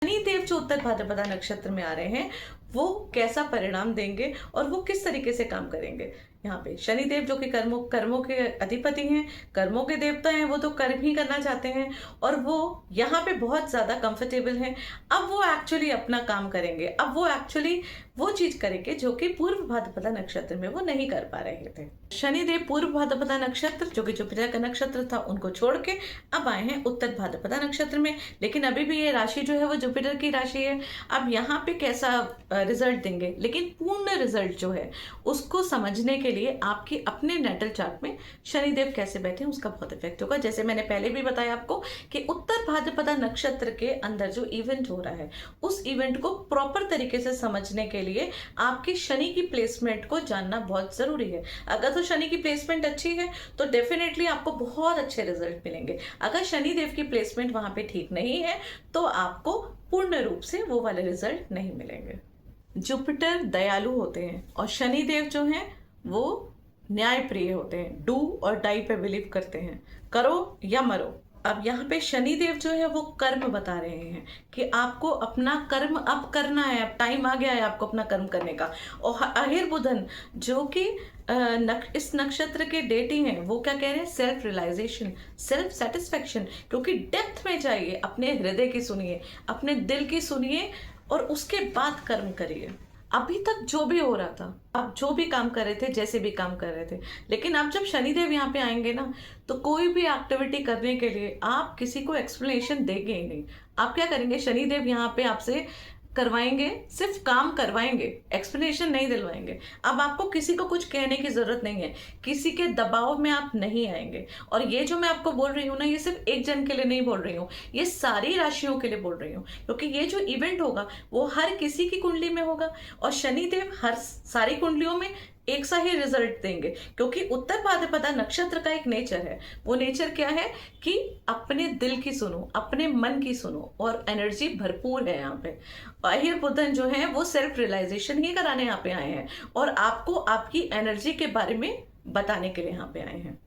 शनिदेव जो उत्तर भाद्रपदा नक्षत्र में आ रहे हैं वो कैसा परिणाम देंगे और वो किस तरीके से काम करेंगे। यहाँ पे शनिदेव जो कि कर्मों कर्मों के अधिपति हैं, कर्मों के देवता हैं, वो तो कर्म ही करना चाहते हैं और वो यहाँ पे बहुत ज्यादा कंफर्टेबल हैं। अब वो एक्चुअली अपना काम करेंगे, अब वो एक्चुअली वो चीज करेंगे जो कि पूर्व भाद्रपदा नक्षत्र में वो नहीं कर पा रहे थे। शनिदेव पूर्व भाद्रपदा नक्षत्र जो कि जुपिटर का नक्षत्र था उनको छोड़ के अब आए हैं उत्तर भाद्रपदा नक्षत्र में, लेकिन अभी भी ये राशि जो है वो जुपिटर की राशि है। अब यहाँ पे कैसा रिजल्ट देंगे, लेकिन पूर्ण रिजल्ट जो है उसको समझने के लिए आपकी अपने नेटल चार्ट में शनिदेव कैसे बैठे हैं उसका बहुत इफेक्ट होगा। जैसे मैंने पहले भी बताया आपको कि उत्तर भाद्रपदा नक्षत्र के अंदर जो इवेंट हो रहा है उस इवेंट को प्रॉपर तरीके से समझने के लिए आपकी शनि की प्लेसमेंट को जानना बहुत जरूरी है। अगर तो शनि की प्लेसमेंट अच्छी है तो डेफिनेटली आपको बहुत अच्छे रिजल्ट मिलेंगे। अगर शनिदेव की प्लेसमेंट वहां पे ठीक नहीं है तो आपको पूर्ण रूप से वो वाले रिजल्ट नहीं मिलेंगे। जुपिटर दयालु होते हैं और शनिदेव जो हैं वो न्याय प्रिय होते हैं, डू और डाई पे बिलीव करते हैं, करो या मरो। अब यहाँ पे शनिदेव जो है वो कर्म बता रहे हैं कि आपको अपना कर्म अब करना है, अब टाइम आ गया है आपको अपना कर्म करने का। और अहिर बुधन जो कि इस नक्षत्र के डेटी हैं वो क्या कह रहे हैं, सेल्फ रियलाइजेशन, सेल्फ सेटिस्फेक्शन, क्योंकि डेप्थ में जाइए, अपने हृदय की सुनिए, अपने दिल की सुनिए और उसके बाद कर्म करिए। अभी तक जो भी हो रहा था, आप जो भी काम कर रहे थे, जैसे भी काम कर रहे थे, लेकिन अब जब शनिदेव यहाँ पे आएंगे ना तो कोई भी एक्टिविटी करने के लिए आप किसी को एक्सप्लेनेशन देंगे ही नहीं। आप क्या करेंगे, शनिदेव यहाँ पे आपसे करवाएंगे, सिर्फ काम करवाएंगे, एक्सप्लेनेशन नहीं दिलवाएंगे। अब आपको किसी को कुछ कहने की जरूरत नहीं है, किसी के दबाव में आप नहीं आएंगे। और ये जो मैं आपको बोल रही हूँ ना, ये सिर्फ एक जन के लिए नहीं बोल रही हूँ, ये सारी राशियों के लिए बोल रही हूँ, क्योंकि ये जो इवेंट होगा वो हर किसी की कुंडली में होगा और शनिदेव हर सारी कुंडलियों में एक सा ही रिजल्ट देंगे। क्योंकि उत्तर भाद्रपदा नक्षत्र का एक नेचर है, वो नेचर क्या है कि अपने दिल की सुनो, अपने मन की सुनो और एनर्जी भरपूर है यहाँ पे। अहिर बुधन जो है वो सेल्फ रियलाइजेशन ही कराने यहाँ पे आए हैं और आपको आपकी एनर्जी के बारे में बताने के लिए यहाँ पे आए हैं।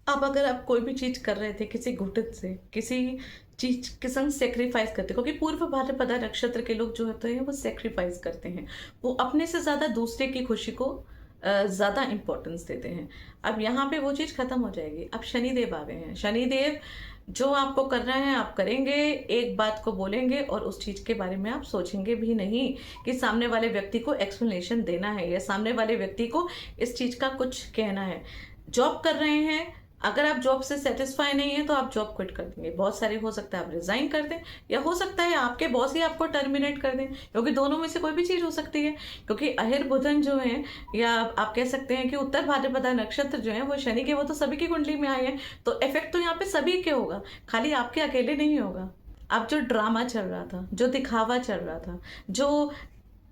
अब अगर आप कोई भी चीज कर रहे थे किसी घुटन से, किसी चीज के संग सेक्रीफाइस करते, क्योंकि पूर्व भाद्रपदा नक्षत्र के लोग जो होते हैं वो सेक्रीफाइस करते हैं, वो अपने से ज्यादा दूसरे की खुशी को ज्यादा इंपॉर्टेंस देते हैं। अब यहाँ पे वो चीज खत्म हो जाएगी। अब शनिदेव आ गए हैं, शनिदेव जो आपको करना है आप करेंगे, एक बात को बोलेंगे और उस चीज के बारे में आप सोचेंगे भी नहीं कि सामने वाले व्यक्ति को एक्सप्लेनेशन देना है या सामने वाले व्यक्ति को इस चीज का कुछ कहना है। जॉब कर रहे हैं, अगर आप जॉब से सेटिस्फाई नहीं है तो आप जॉब क्विट कर देंगे। बहुत सारे हो सकता है आप रिजाइन कर दें या हो सकता है आपके बॉस ही आपको टर्मिनेट कर दें, क्योंकि दोनों में से कोई भी चीज हो सकती है। क्योंकि अहिर बुधन जो है, या आप कह सकते हैं कि उत्तर भाद्रपदा नक्षत्र जो है वो शनि के, वो तो सभी की कुंडली में आए हैं, तो इफेक्ट तो यहाँ पे सभी के होगा, खाली आपके अकेले नहीं होगा। अब जो ड्रामा चल रहा था, जो दिखावा चल रहा था, जो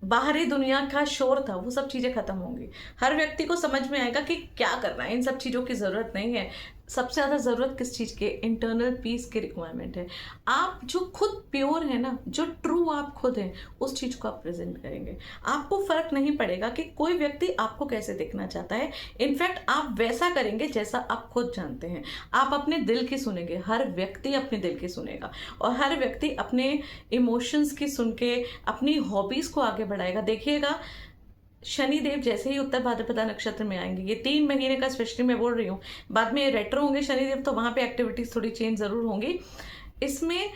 बाहरी दुनिया का शोर था, वो सब चीजें खत्म होंगी। हर व्यक्ति को समझ में आएगा कि क्या करना है, इन सब चीजों की जरूरत नहीं है। सबसे ज्यादा जरूरत किस चीज के, इंटरनल पीस की रिक्वायरमेंट है। आप जो खुद प्योर है ना, जो ट्रू आप खुद हैं, उस चीज को आप प्रेजेंट करेंगे। आपको फर्क नहीं पड़ेगा कि कोई व्यक्ति आपको कैसे देखना चाहता है, इनफैक्ट आप वैसा करेंगे जैसा आप खुद जानते हैं। आप अपने दिल की सुनेंगे, हर व्यक्ति अपने दिल की सुनेगा और हर व्यक्ति अपने इमोशंस की सुन के अपनी हॉबीज को आगे बढ़ाएगा। देखिएगा, शनिदेव जैसे ही उत्तर भाद्रपदा नक्षत्र में आएंगे, ये 3 महीने का स्पेशली मैं बोल रही हूँ, बाद में रेट्रो होंगे शनिदेव, तो वहां पे एक्टिविटीज थोड़ी चेंज जरूर होंगी। इसमें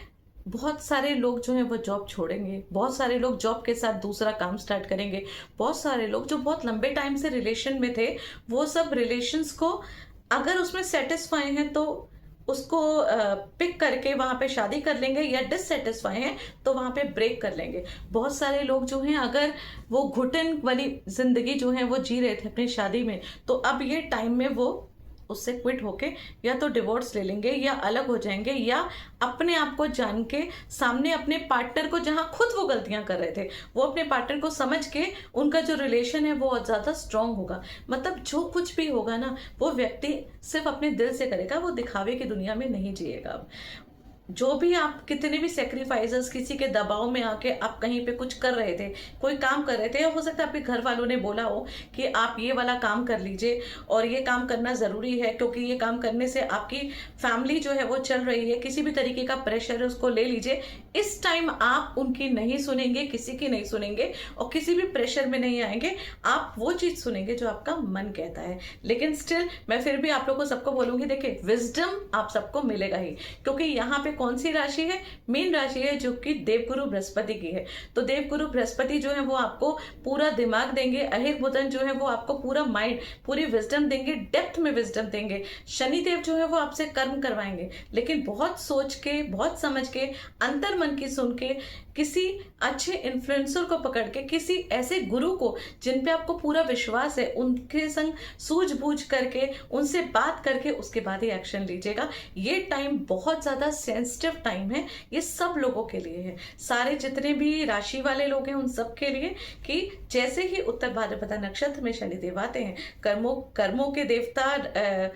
बहुत सारे लोग जो हैं वो जॉब छोड़ेंगे, बहुत सारे लोग जॉब के साथ दूसरा काम स्टार्ट करेंगे, बहुत सारे लोग जो बहुत लंबे टाइम से रिलेशन में थे वो सब रिलेशंस को अगर उसमें सेटिस्फाई हैं तो उसको पिक करके वहां पे शादी कर लेंगे, या डिससेटिस्फाई हैं तो वहां पे ब्रेक कर लेंगे। बहुत सारे लोग जो हैं अगर वो घुटन वाली जिंदगी जो है वो जी रहे थे अपनी शादी में, तो अब ये टाइम में वो उससे क्विट होके या तो डिवोर्स ले लेंगे या अलग हो जाएंगे, या अपने आप को जान के सामने अपने पार्टनर को, जहां खुद वो गलतियां कर रहे थे, वो अपने पार्टनर को समझ के उनका जो रिलेशन है वो और ज्यादा स्ट्रांग होगा। मतलब जो कुछ भी होगा ना, वो व्यक्ति सिर्फ अपने दिल से करेगा, वो दिखावे की दुनिया में नहीं जिएगा। जो भी आप कितने भी सेक्रीफाइसेस, किसी के दबाव में आके आप कहीं पे कुछ कर रहे थे, कोई काम कर रहे थे, या हो सकता है आपके घर वालों ने बोला हो कि आप ये वाला काम कर लीजिए और ये काम करना ज़रूरी है क्योंकि ये काम करने से आपकी फैमिली जो है वो चल रही है, किसी भी तरीके का प्रेशर है उसको ले लीजिए। इस टाइम आप उनकी नहीं सुनेंगे, किसी की नहीं सुनेंगे और किसी भी प्रेशर में नहीं आएंगे। आप वो चीज़ सुनेंगे जो आपका मन कहता है। लेकिन स्टिल मैं फिर भी आप लोगों को सबको बोलूंगी, देखिए विजडम आप सबको मिलेगा ही, क्योंकि यहाँ पे कौन सी राशि है, मीन राशि है, जो कि देवगुरु बृहस्पति की है। तो देवगुरु बृहस्पति जो है वो आपको पूरा दिमाग देंगे, अहिर बुधन जो है वो आपको पूरा माइंड, पूरी विजडम देंगे, डेप्थ में विजडम देंगे। शनिदेव जो है वो आपसे कर्म करवाएंगे, लेकिन बहुत सोच के, बहुत समझ के, अंतर मन की सुन के, किसी अच्छे इन्फ्लुएंसर को पकड़ के, किसी ऐसे गुरु को जिन पे आपको पूरा विश्वास है, उनके संग सूझबूझ करके, उनसे बात करके उसके बाद ही एक्शन लीजिएगा। ये टाइम बहुत ज्यादा सेंसिटिव टाइम है, ये सब लोगों के लिए है, सारे जितने भी राशि वाले लोग हैं उन सब के लिए, कि जैसे ही उत्तर भाद्रपदा नक्षत्र में शनिदेव आते हैं, कर्मों के देवता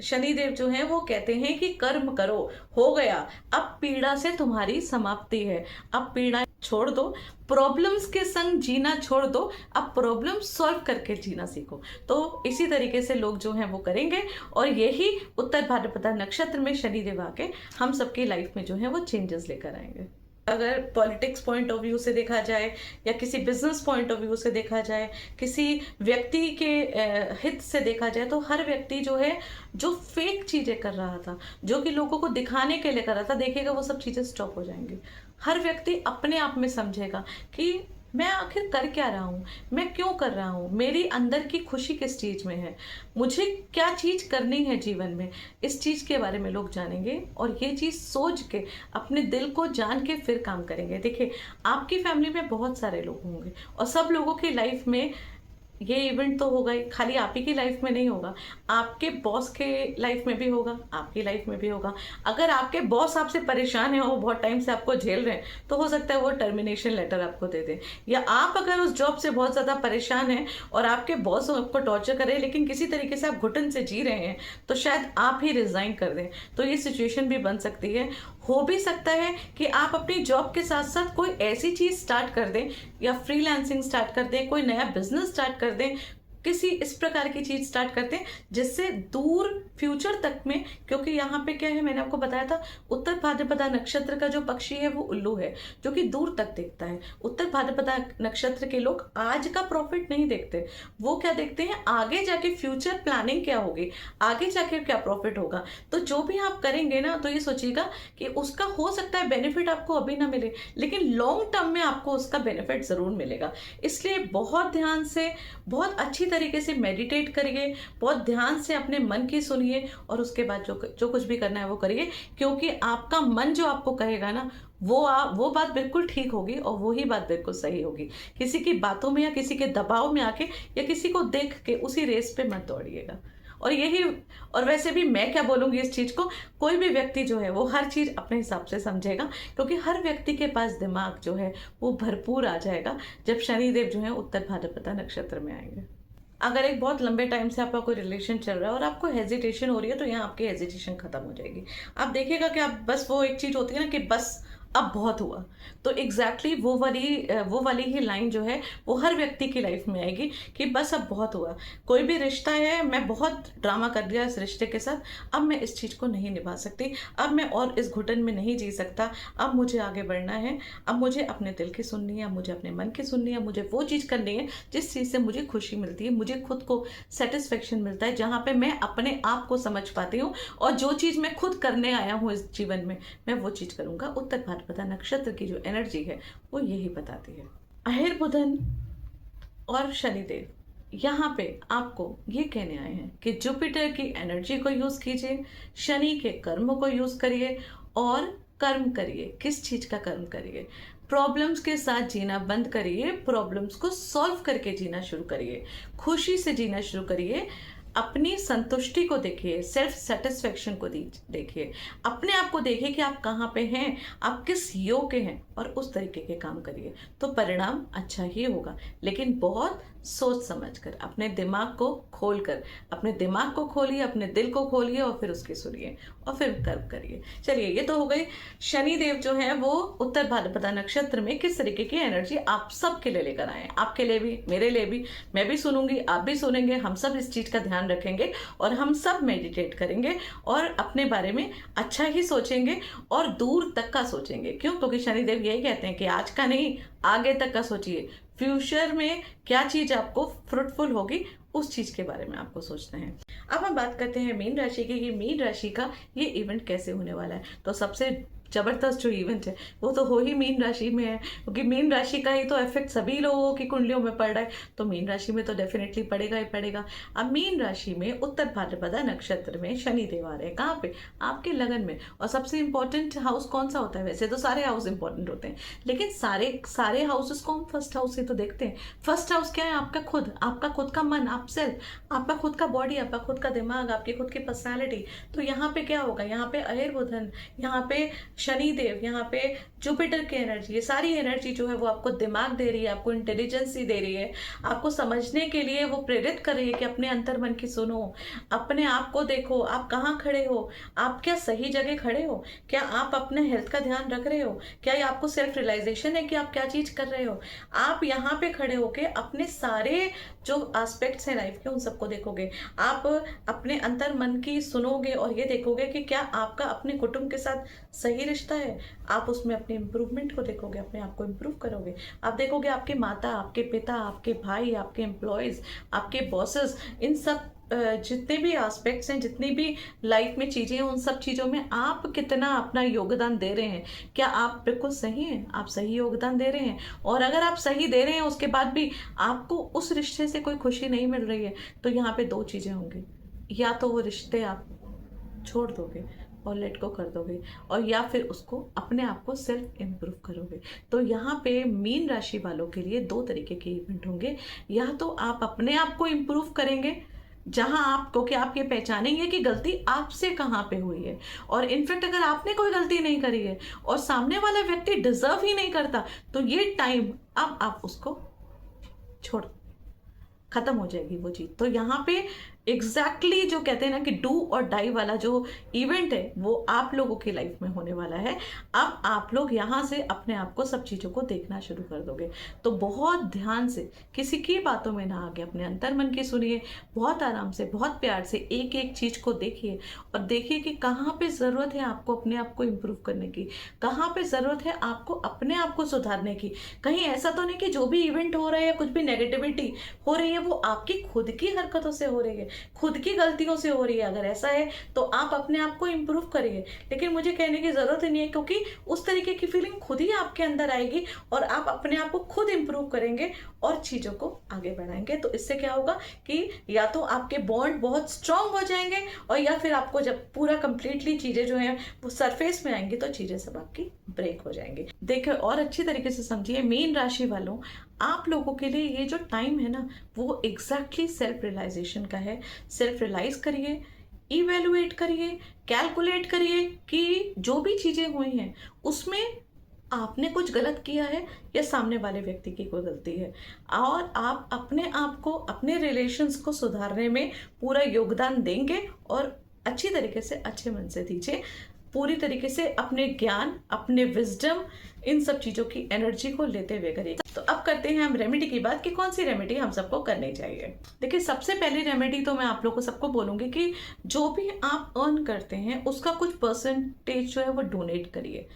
शनिदेव जो हैं वो कहते हैं कि कर्म करो, हो गया, अब पीड़ा से तुम्हारी समाप्ति है, अब पीड़ा छोड़ दो, प्रॉब्लम्स के संग जीना छोड़ दो, अब प्रॉब्लम सॉल्व करके जीना सीखो। तो इसी तरीके से लोग जो हैं वो करेंगे और यही उत्तर भाद्रपदा नक्षत्र में शनिदेव आके हम सबकी लाइफ में जो है वो चेंजेस लेकर आएंगे। अगर पॉलिटिक्स पॉइंट ऑफ व्यू से देखा जाए या किसी बिजनेस पॉइंट ऑफ व्यू से देखा जाए, किसी व्यक्ति के हित से देखा जाए, तो हर व्यक्ति जो है जो फेक चीजें कर रहा था, जो कि लोगों को दिखाने के लिए कर रहा था, देखिएगा वो सब चीजें स्टॉप हो जाएंगी। हर व्यक्ति अपने आप में समझेगा कि मैं आखिर कर क्या रहा हूँ, मैं क्यों कर रहा हूँ, मेरी अंदर की खुशी किस चीज़ में है, मुझे क्या चीज़ करनी है जीवन में, इस चीज़ के बारे में लोग जानेंगे और ये चीज़ सोच के, अपने दिल को जान के फिर काम करेंगे। देखिए आपकी फैमिली में बहुत सारे लोग होंगे और सब लोगों की लाइफ में ये इवेंट तो होगा ही, खाली आप ही की लाइफ में नहीं होगा, आपके बॉस के लाइफ में भी होगा, आपकी लाइफ में भी होगा। अगर आपके बॉस आपसे परेशान है और बहुत टाइम से आपको झेल रहे हैं, तो हो सकता है वो टर्मिनेशन लेटर आपको दे दें, या आप अगर उस जॉब से बहुत ज़्यादा परेशान हैं और आपके बॉस आपको टॉर्चर करे, लेकिन किसी तरीके से आप घुटन से जी रहे हैं, तो शायद आप ही रिजाइन कर दें। तो ये सिचुएशन भी बन सकती है। हो भी सकता है कि आप अपनी जॉब के साथ साथ कोई ऐसी चीज स्टार्ट कर दें या फ्रीलांसिंग स्टार्ट कर दें, कोई नया बिजनेस स्टार्ट कर दें, किसी इस प्रकार की चीज स्टार्ट करते हैं जिससे दूर फ्यूचर तक में, क्योंकि यहाँ पे क्या है, मैंने आपको बताया था उत्तर भाद्रपदा नक्षत्र का जो पक्षी है वो उल्लू है, जो कि दूर तक देखता है। उत्तर भाद्रपदा नक्षत्र के लोग आज का प्रॉफिट नहीं देखते, वो क्या देखते हैं, आगे जाके फ्यूचर प्लानिंग क्या होगी, आगे जाके क्या प्रॉफिट होगा। तो जो भी आप करेंगे ना, तो ये सोचिएगा कि उसका हो सकता है बेनिफिट आपको अभी ना मिले, लेकिन लॉन्ग टर्म में आपको उसका बेनिफिट जरूर मिलेगा। इसलिए बहुत ध्यान से, बहुत अच्छी तरीके से मेडिटेट करिए, बहुत ध्यान से अपने मन की सुनिए और उसके बाद जो कुछ भी करना है वो करिए, क्योंकि आपका मन जो आपको कहेगा ना, वो बात बिल्कुल ठीक होगी और वो ही बात बिल्कुल सही होगी। किसी की बातों में या किसी के दबाव में आके या किसी को देख के उसी रेस पे मत दौड़िएगा। और वैसे भी मैं क्या बोलूंगी इस चीज को, कोई भी व्यक्ति जो है वो हर चीज अपने हिसाब से समझेगा, क्योंकि हर व्यक्ति के पास दिमाग जो है वो भरपूर आ जाएगा जब शनिदेव जो है उत्तर भाद्रपदा नक्षत्र में आएंगे। अगर एक बहुत लंबे टाइम से आपका कोई रिलेशन चल रहा है और आपको हेजिटेशन हो रही है, तो यहाँ आपकी हेजिटेशन खत्म हो जाएगी। आप देखिएगा कि आप बस, वो एक चीज होती है ना कि बस अब बहुत हुआ, तो एग्जैक्टली वो वाली ही लाइन जो है वो हर व्यक्ति की लाइफ में आएगी कि बस अब बहुत हुआ। कोई भी रिश्ता है, मैं बहुत ड्रामा कर दिया इस रिश्ते के साथ, अब मैं इस चीज़ को नहीं निभा सकती, अब मैं और इस घुटन में नहीं जी सकता, अब मुझे आगे बढ़ना है, अब मुझे अपने दिल की सुननी है, मुझे अपने मन की सुननी है, मुझे वो चीज़ करनी है जिस चीज़ से मुझे खुशी मिलती है, मुझे खुद को सेटिस्फेक्शन मिलता है, जहाँ पे मैं अपने आप को समझ पाती हूँ और जो चीज़ मैं खुद करने आया हूँ इस जीवन में, मैं वो चीज़ करूँगा। उत्तर भाद्रपदा नक्षत्र की जो एनर्जी है वो यही बताती है। अहिर बुधन और शनिदेव यहाँ पे आपको ये कहने आए हैं कि जुपिटर की एनर्जी को यूज कीजिए, शनि के कर्मों को यूज करिए और कर्म करिए। किस चीज का कर्म करिए? प्रॉब्लम्स के साथ जीना बंद करिए, प्रॉब्लम्स को सॉल्व करके जीना शुरू करिए, खुशी से जीना शुरू करिए, अपनी संतुष्टि को देखिए, सेल्फ सेटिस्फेक्शन को देखिए, अपने आप को देखिए कि आप कहाँ पे हैं, आप किस योग के हैं और उस तरीके के काम करिए, तो परिणाम अच्छा ही होगा। लेकिन बहुत सोच समझकर, अपने दिमाग को खोलकर, अपने दिमाग को खोलिए, अपने दिल को खोलिए और फिर उसकी सुनिए और फिर कर्म करिए। चलिए, ये तो हो गई शनि देव जो है वो उत्तर भाद्रपदा नक्षत्र में किस तरीके की एनर्जी आप सबके लिए लेकर आए, आपके लिए भी, मेरे लिए भी। मैं भी सुनूंगी, आप भी सुनेंगे, हम सब इस चीज का ध्यान रखेंगे और हम सब मेडिटेट करेंगे और अपने बारे में अच्छा ही सोचेंगे और दूर तक का सोचेंगे। क्यों? क्योंकि शनिदेव यही कहते हैं कि आज का नहीं, आगे तक का सोचिए। फ्यूचर में क्या चीज आपको फ्रूटफुल होगी, उस चीज के बारे में आपको सोचना है। अब हम बात करते हैं मीन राशि की, कि मीन राशि का ये इवेंट कैसे होने वाला है। तो सबसे जबरदस्त जो इवेंट है वो तो हो ही मीन राशि में है, क्योंकि मीन राशि का ही तो इफेक्ट सभी लोगों की कुंडलियों में पड़ रहा है, तो मीन राशि में तो डेफिनेटली पड़ेगा ही पड़ेगा। अब मीन राशि में उत्तर भाद्रपदा नक्षत्र में शनि देव आ रहे हैं। कहाँ पे? आपके लगन में। और सबसे इंपॉर्टेंट हाउस कौन सा होता है? वैसे तो सारे हाउस इंपॉर्टेंट होते हैं, लेकिन सारे हाउसेस को हम फर्स्ट हाउस से तो देखते हैं। फर्स्ट हाउस क्या है? आपका खुद, आपका खुद का मन, आप सेल्फ, आपका खुद का बॉडी, आपका खुद का दिमाग, आपकी खुद की पर्सनैलिटी। तो यहाँ पे क्या होगा? यहाँ पे अहिर बुधन, यहाँ पे शनि देव, यहाँ पे जुपिटर की एनर्जी, ये सारी एनर्जी जो है वो आपको दिमाग दे रही है, आपको इंटेलिजेंस दे रही है, आपको समझने के लिए वो प्रेरित कर रही है कि अपने अंतर मन की सुनो, अपने आप को देखो, आप कहाँ खड़े हो, आप क्या सही जगह खड़े हो, क्या आप अपने हेल्थ का ध्यान रख रहे हो, क्या ये आपको सेल्फ रियलाइजेशन है कि आप क्या चीज कर रहे हो। आप यहाँ पे खड़े होके अपने सारे जो एस्पेक्ट्स हैं लाइफ के उन सबको देखोगे, आप अपने अंतर मन की सुनोगे और ये देखोगे कि क्या आपका अपने कुटुंब के साथ सही रिश्ता है। आप उसमें अपने इम्प्रूवमेंट को देखोगे, अपने आप को इम्प्रूव करोगे। आप देखोगे आपके माता, आपके पिता, आपके भाई, आपके एम्प्लॉयज, आपके बॉसेस, इन सब जितने भी एस्पेक्ट्स हैं, जितनी भी लाइफ में चीजें हैं, उन सब चीजों में आप कितना अपना योगदान दे रहे हैं। क्या आप बिल्कुल सही हैं? आप सही योगदान दे रहे हैं? और अगर आप सही दे रहे हैं उसके बाद भी आपको उस रिश्ते से कोई खुशी नहीं मिल रही है, तो यहाँ पे दो चीजें होंगी। या तो वो रिश्ते आप छोड़ दोगे और लेट को कर दोगे, और या फिर उसको अपने आप को सेल्फ इम्प्रूव करोगे। तो यहाँ पे मीन राशि वालों के लिए दो तरीके के इवेंट होंगे। या तो आप अपने आप को इम्प्रूव करेंगे, जहां आपको कि आप ये पहचानेंगे कि गलती आपसे कहाँ पे हुई है, और इनफैक्ट अगर आपने कोई गलती नहीं करी है और सामने वाला व्यक्ति डिजर्व ही नहीं करता, तो ये टाइम अब आप उसको छोड़, खत्म हो जाएगी वो चीज। तो यहाँ पे एग्जैक्टली जो कहते हैं ना कि डू और डाई वाला जो इवेंट है वो आप लोगों की लाइफ में होने वाला है। अब आप लोग यहाँ से अपने आप को, सब चीजों को देखना शुरू कर दोगे। तो बहुत ध्यान से, किसी की बातों में ना आगे अपने अंतर मन की सुनिए, बहुत आराम से, बहुत प्यार से एक एक चीज को देखिए और देखिए कि कहाँ पे जरूरत है आपको अपने आप को इम्प्रूव करने की, कहाँ पे जरूरत है आपको अपने आप को सुधारने की। कहीं ऐसा तो नहीं कि जो भी इवेंट हो रहा है या कुछ भी नेगेटिविटी हो रही है वो आपकी खुद की हरकतों से हो रही है, खुद की गलतियों से हो रही है। अगर ऐसा है तो आप अपने आप को इम्प्रूव करिए, लेकिन मुझे कहने की जरूरत ही नहीं है, क्योंकि उस तरीके की फीलिंग खुद ही आपके अंदर आएगी और आप अपने आप को खुद इम्प्रूव करेंगे और चीजों को आगे बढ़ाएंगे। तो इससे क्या होगा कि या तो आपके बॉन्ड बहुत स्ट्रांग हो जाएंगे, और या फिर आपको जब पूरा कंप्लीटली चीजें जो है वो सरफेस में आएंगी तो चीजें सब आपकी ब्रेक हो जाएंगी। देखिए और अच्छी तरीके से समझिए, मीन राशि वालों, आप लोगों के लिए ये जो टाइम है ना वो एग्जैक्टली सेल्फ रियलाइजेशन का है। सेल्फ रियलाइज करिए, इवेलुएट करिए, कैलकुलेट करिए कि जो भी चीजें हुई हैं उसमें आपने कुछ गलत किया है या सामने वाले व्यक्ति की कोई गलती है, और आप अपने आप को, अपने रिलेशंस को सुधारने में पूरा योगदान देंगे और अच्छी तरीके से, अच्छे मन से दीजिए, पूरी तरीके से अपने ज्ञान, अपने विजडम, इन सब चीजों की एनर्जी को लेते हुए करिए। तो अब करते हैं हम रेमेडी की बात कि कौन सी रेमेडी हम सबको करनी चाहिए। देखिए सबसे पहली रेमेडी तो मैं आप लोगों को सबको बोलूंगी कि जो भी आप अर्न करते हैं उसका कुछ परसेंटेज जो है वो डोनेट करिए।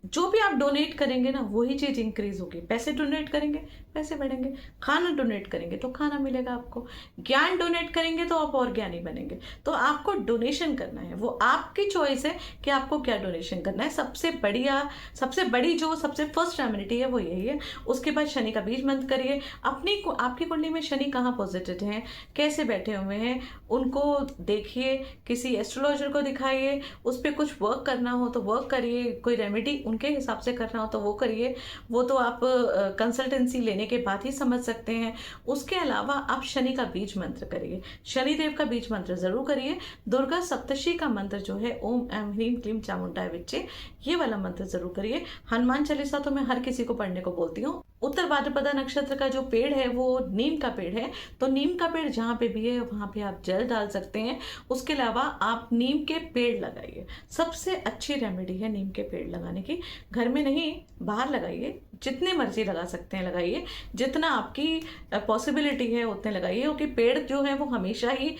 जो भी आप डोनेट करेंगे ना वही चीज इंक्रीज होगी। पैसे डोनेट करेंगे, पैसे बढ़ेंगे। खाना डोनेट करेंगे तो खाना मिलेगा आपको। ज्ञान डोनेट करेंगे तो आप और ज्ञानी बनेंगे। तो आपको डोनेशन करना है, वो आपकी चॉइस है कि आपको क्या डोनेशन करना है। सबसे बड़ी जो सबसे फर्स्ट रेमेडी है वो यही है। उसके बाद शनि का बीज मंत्र करिए। आपकी कुंडली में शनि कहाँ पॉजिटिव हैं, कैसे बैठे हुए हैं, उनको देखिए, किसी एस्ट्रोलॉजर को दिखाइए, उस पर कुछ वर्क करना हो तो वर्क करिए, कोई रेमेडी उनके हिसाब से करना हो तो वो करिए, वो तो आप कंसल्टेंसी लेने के बाद ही समझ सकते हैं। उसके अलावा आप शनि का बीज मंत्र करिए, शनिदेव का बीज मंत्र जरूर करिए। दुर्गा सप्तशी का मंत्र जो है ओम ऐं ह्रीं क्लीं चामुंडाय विच्चे, ये वाला मंत्र जरूर करिए। हनुमान चालीसा तो मैं हर किसी को पढ़ने को बोलती हूँ। उत्तर भाद्रपदा नक्षत्र का जो पेड़ है वो नीम का पेड़ है, तो नीम का पेड़ जहाँ पे भी है वहाँ पे आप जल डाल सकते हैं। उसके अलावा आप नीम के पेड़ लगाइए, सबसे अच्छी रेमेडी है नीम के पेड़ लगाने की। घर में नहीं, बाहर लगाइए, जितने मर्जी लगा सकते हैं लगाइए, जितना आपकी पॉसिबिलिटी है उतने लगाइए, क्योंकि पेड़ जो है वो हमेशा ही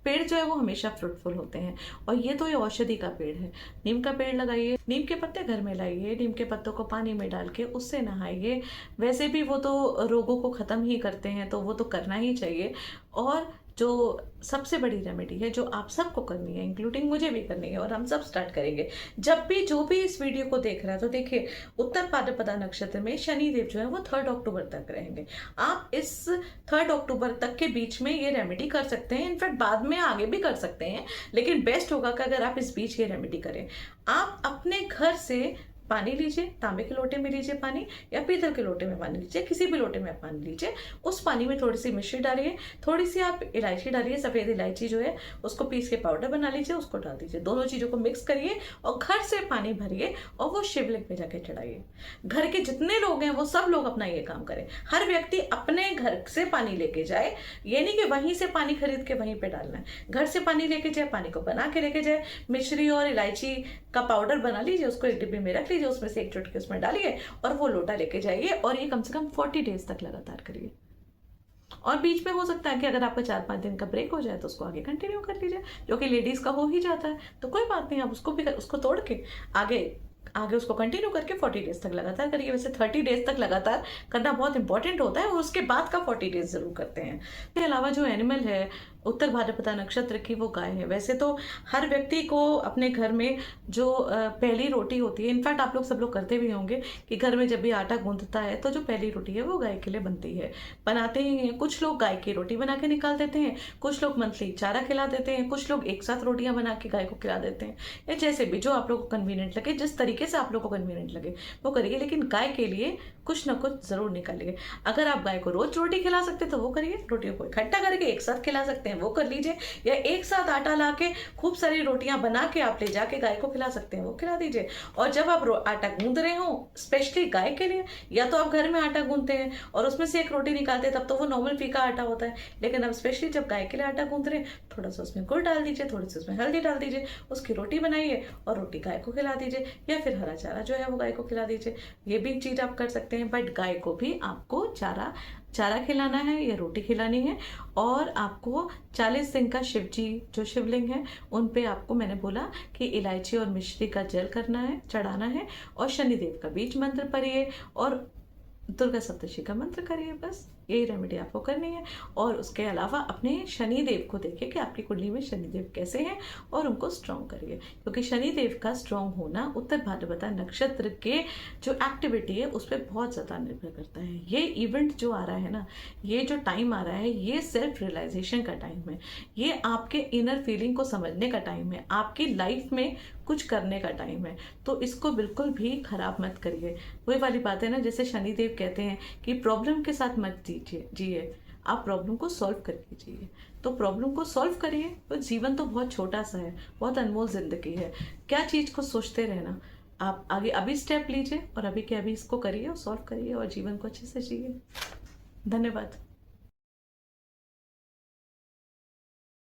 पेड़ जो है वो हमेशा फ्रूटफुल होते हैं। और ये तो ये औषधि का पेड़ है, नीम का पेड़ लगाइए। नीम के पत्ते घर में लाइए, नीम के पत्तों को पानी में डाल के उससे नहाइए। वैसे भी वो तो रोगों को ख़त्म ही करते हैं, तो वो तो करना ही चाहिए। और जो सबसे बड़ी रेमेडी है जो आप सबको करनी है, इंक्लूडिंग मुझे भी करनी है, और हम सब स्टार्ट करेंगे। जब भी जो भी इस वीडियो को देख रहा है तो देखिए, उत्तर भाद्रपदा नक्षत्र में शनिदेव जो है वो 3 अक्टूबर तक रहेंगे। आप इस 3 अक्टूबर तक के बीच में ये रेमेडी कर सकते हैं, इनफैक्ट बाद में आगे भी कर सकते हैं, लेकिन बेस्ट होगा कि अगर आप इस बीच ये रेमेडी करें। आप अपने घर से पानी लीजिए, तांबे के लोटे में लीजिए पानी, या पीतल के लोटे में पानी लीजिए, किसी भी लोटे में आप पानी लीजिए। उस पानी में थोड़ी सी मिश्री डालिए, थोड़ी सी आप इलायची डालिए, सफ़ेद इलायची जो है उसको पीस के पाउडर बना लीजिए, उसको डाल दीजिए। दोनों चीज़ों को मिक्स करिए और घर से पानी भरिए और वो शिवलिंग में जाके चढ़ाइए। घर के जितने लोग हैं वो सब लोग अपना ये काम करें। हर व्यक्ति अपने घर से पानी लेके जाए, ये नहीं कि वहीं से पानी खरीद के वहीं पे डालना है। घर से पानी लेके जाए, पानी को बना के लेके जाए, मिश्री और इलायची का पाउडर बना लीजिए, उसको एक डिब्बे में रख लीजिए, उसमें से एक चुटकी उसमें डालिए और वो लोटा लेके जाइए। और ये कम से कम 40 डेज तक लगातार करिए। और बीच में हो सकता है कि अगर आपका 4-5 दिन का ब्रेक हो जाए तो उसको आगे कंटिन्यू कर लीजिए, जो कि लेडीज का हो ही जाता है, तो कोई बात नहीं, आप उसको भी उसको तोड़ के आगे उसको कंटिन्यू करके 40 डेज तक लगातार करिए। वैसे 30 डेज तक लगातार करना बहुत इंपॉर्टेंट होता है, और उसके बाद का 40 डेज जरूर करते हैं। इसके अलावा जो एनिमल है उत्तर भाद्रपदा नक्षत्र की, वो गाय है। वैसे तो हर व्यक्ति को अपने घर में जो पहली रोटी होती है, इनफैक्ट आप लोग सब लोग करते भी होंगे कि घर में जब भी आटा गूंथता है तो जो पहली रोटी है वो गाय के लिए बनती है, बनाते ही हैं। कुछ लोग गाय की रोटी बना के निकाल देते हैं, कुछ लोग मंथली चारा खिला देते हैं, कुछ लोग एक साथ रोटियां बना के गाय को खिला देते हैं, या जैसे भी जो आप लोग को कन्वीनियंट लगे, जिस तरीके से आप लोग को कन्वीनियंट लगे वो करिए, लेकिन गाय के लिए कुछ ना कुछ जरूर निकालिए। अगर आप गाय को रोज रोटी खिला सकते तो वो करिए, रोटियों को इकट्ठा करके एक साथ खिला सकते हैं वो कर लीजिए, या एक साथ आटा ला के खूब सारी रोटियां बना के आप ले जाके गाय को खिला सकते हैं वो खिला दीजिए। और जब आप आटा गूंद रहे हो स्पेशली गाय के लिए, या तो आप घर में आटा गूंदते हैं और उसमें से एक रोटी निकालते हैं, तब तो वो नॉर्मल फीका आटा होता है, लेकिन अब स्पेशली जब गाय के लिए आटा गूंद रहे हैं, थोड़ा सा उसमें गुड़ डाल दीजिए, थोड़ी सी उसमें हल्दी डाल दीजिए, उसकी रोटी बनाइए और रोटी गाय को खिला दीजिए, या फिर हरा चारा जो है वो गाय को खिला दीजिए। ये भी चीज आप कर सकते हैं, बट गाय को भी आपको चारा खिलाना है या रोटी खिलानी है। और आपको 40 दिन का शिव जी जो शिवलिंग है उन पे आपको, मैंने बोला कि इलायची और मिश्री का जल करना है, चढ़ाना है, और शनिदेव का बीज मंत्र पढ़िए और दुर्गा सप्तशी का मंत्र करिए। बस यही रेमेडी आपको करनी है। और उसके अलावा अपने शनिदेव को देखिए कि आपकी कुंडली में शनिदेव कैसे हैं और उनको स्ट्रॉन्ग करिए, क्योंकि शनिदेव का स्ट्रॉन्ग होना उत्तर भाद्रपदा नक्षत्र के जो एक्टिविटी है उस पर बहुत ज़्यादा निर्भर करता है। ये इवेंट जो आ रहा है ना, ये जो टाइम आ रहा है, ये सेल्फ रियलाइजेशन का टाइम है, ये आपके इनर फीलिंग को समझने का टाइम है, आपकी लाइफ में कुछ करने का टाइम है। तो इसको बिल्कुल भी खराब मत करिए। वही वाली बात है ना, जैसे शनिदेव कहते हैं कि प्रॉब्लम के साथ मत जिए, आप प्रॉब्लम को सॉल्व करके जिए। तो प्रॉब्लम को सॉल्व करिए। तो जीवन तो बहुत छोटा सा है, बहुत अनमोल जिंदगी है, क्या चीज को सोचते रहना। आप आगे अभी स्टेप लीजिए और अभी के अभी इसको करिए और सॉल्व करिए और जीवन को अच्छे से जिए। धन्यवाद।